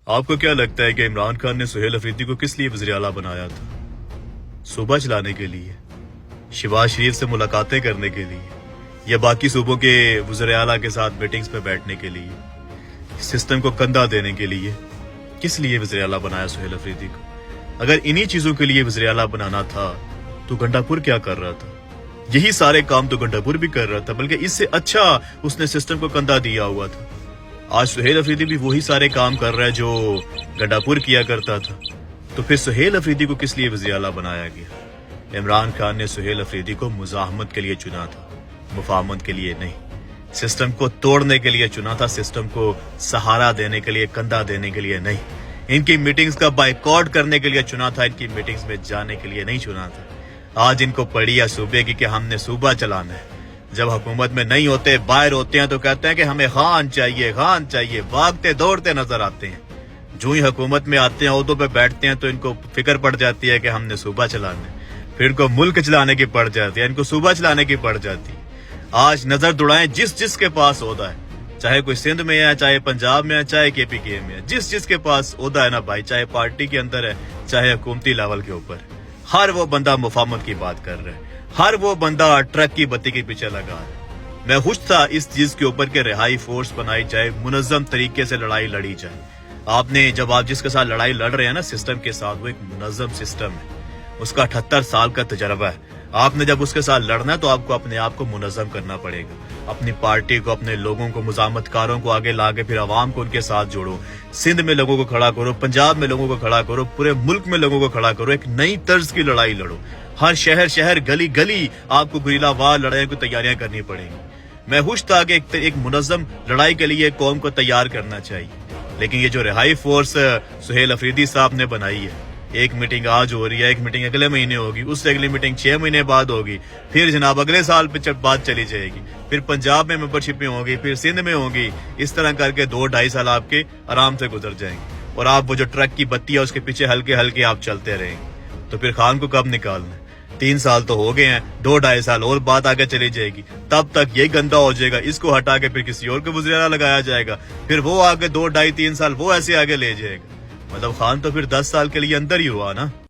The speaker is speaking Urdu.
آپ کو کیا لگتا ہے کہ عمران خان نے سہیل افریدی کو کس لیے وزیر اعلیٰ بنایا تھا؟ صوبہ چلانے کے لیے، شہباز شریف سے ملاقاتیں کرنے کے لیے، یا باقی صوبوں کے وزیر اعلیٰ کے ساتھ میٹنگز پہ بیٹھنے کے لیے، سسٹم کو کندھا دینے کے لیے؟ کس لیے وزیر اعلیٰ بنایا سہیل افریدی کو؟ اگر انہی چیزوں کے لیے وزیر اعلیٰ بنانا تھا تو گنڈا پور کیا کر رہا تھا؟ یہی سارے کام تو گنڈا پور بھی کر رہا تھا، بلکہ اس سے اچھا اس نے سسٹم کو کندھا دیا ہوا تھا۔ آج سہیل افریدی بھی وہی سارے کام کر رہا ہے جو گنڈا پور کیا کرتا تھا، تو پھر سہیل افریدی کو کس لیے وزیر اعلیٰ بنایا گیا؟ عمران خان نے سہیل افریدی کو مزاحمت کے لیے چنا تھا، مفاہمت کے لیے نہیں۔ سسٹم کو توڑنے کے لیے چنا تھا، سسٹم کو سہارا دینے کے لیے، کندھا دینے کے لیے نہیں۔ ان کی میٹنگز کا بائیکاٹ کرنے کے لیے چنا تھا، ان کی میٹنگز میں جانے کے لیے نہیں چنا تھا۔ آج ان کو پڑی ہے صوبے کی کہ ہم نے صوبہ چلانا ہے، جب حکومت میں نہیں ہوتے، باہر ہوتے ہیں تو کہتے ہیں کہ ہمیں خان چاہیے، خان چاہیے، بھاگتے دوڑتے نظر آتے ہیں۔ جو ہی حکومت میں آتے ہیں، عہدوں پہ بیٹھتے ہیں تو ان کو فکر پڑ جاتی ہے کہ ہم نے صوبہ چلانا ہے، پھر ان کو ملک چلانے کی پڑ جاتی ہے، ان کو صوبہ چلانے کی پڑ جاتی ہے۔ آج نظر دوڑائیں جس کے پاس عہدہ ہے، چاہے کوئی سندھ میں ہے، چاہے پنجاب میں ہے، چاہے کے پی کے میں ہے، جس کے پاس عہدہ ہے نا بھائی، چاہے پارٹی کے اندر ہے، چاہے حکومتی لیول کے اوپر، ہر وہ بندہ مفاہمت کی بات کر رہا ہے، ہر وہ بندہ ٹرک کی بتی کے پیچھے لگا ہے۔ میں خوش تھا اس چیز کے اوپر کہ رہائی فورس بنائی جائے، منظم طریقے سے لڑائی لڑی جائے۔ جب آپ جس کے ساتھ لڑائی لڑ رہے ہیں نا سسٹم کے ساتھ، وہ ایک منظم سسٹم ہے، اس کا 78 سال کا تجربہ ہے۔ آپ نے جب اس کے ساتھ لڑنا ہے تو آپ کو اپنے آپ کو منظم کرنا پڑے گا، اپنی پارٹی کو، اپنے لوگوں کو، مزاحمت کاروں کو آگے لا کے پھر عوام کو ان کے ساتھ جوڑو، سندھ میں لوگوں کو کھڑا کرو، پنجاب میں لوگوں کو کھڑا کرو، پورے ملک میں لوگوں کو کھڑا کرو، ایک نئی طرز کی لڑائی لڑو۔ ہر شہر گلی گلی آپ کو گریلا وار لڑائی کی تیاریاں کرنی پڑیں گی۔ میں خوش تھا کہ ایک منظم لڑائی کے لیے قوم کو تیار کرنا چاہیے، لیکن یہ جو رہائی فورس سہیل افریدی صاحب نے بنائی ہے، ایک میٹنگ آج ہو رہی ہے، ایک میٹنگ اگلے مہینے ہوگی، اس سے اگلی میٹنگ 6 مہینے بعد ہوگی، پھر جناب اگلے سال پہ بات چلی جائے گی، پھر پنجاب میں ممبرشپیں ہوگی، پھر سندھ میں ہوگی، اس طرح کر کے 2-2.5 سال آپ کے آرام سے گزر جائیں گے، اور آپ وہ جو ٹرک کی بتی ہے اس کے پیچھے ہلکے آپ چلتے رہیں گے۔ تو پھر خان کو کب نکالنا ہے؟ 3 سال تو ہو گئے ہیں، 2-2.5 سال اور بات آگے چلی جائے گی، تب تک یہ گندا ہو جائے گا، اس کو ہٹا کے پھر کسی اور کو وزیر اعلیٰ لگایا جائے گا، پھر وہ آگے 2-2.5-3 سال وہ ایسے آگے لے جائے گا۔ مطلب خان تو پھر 10 سال کے لیے اندر ہی ہوا نا۔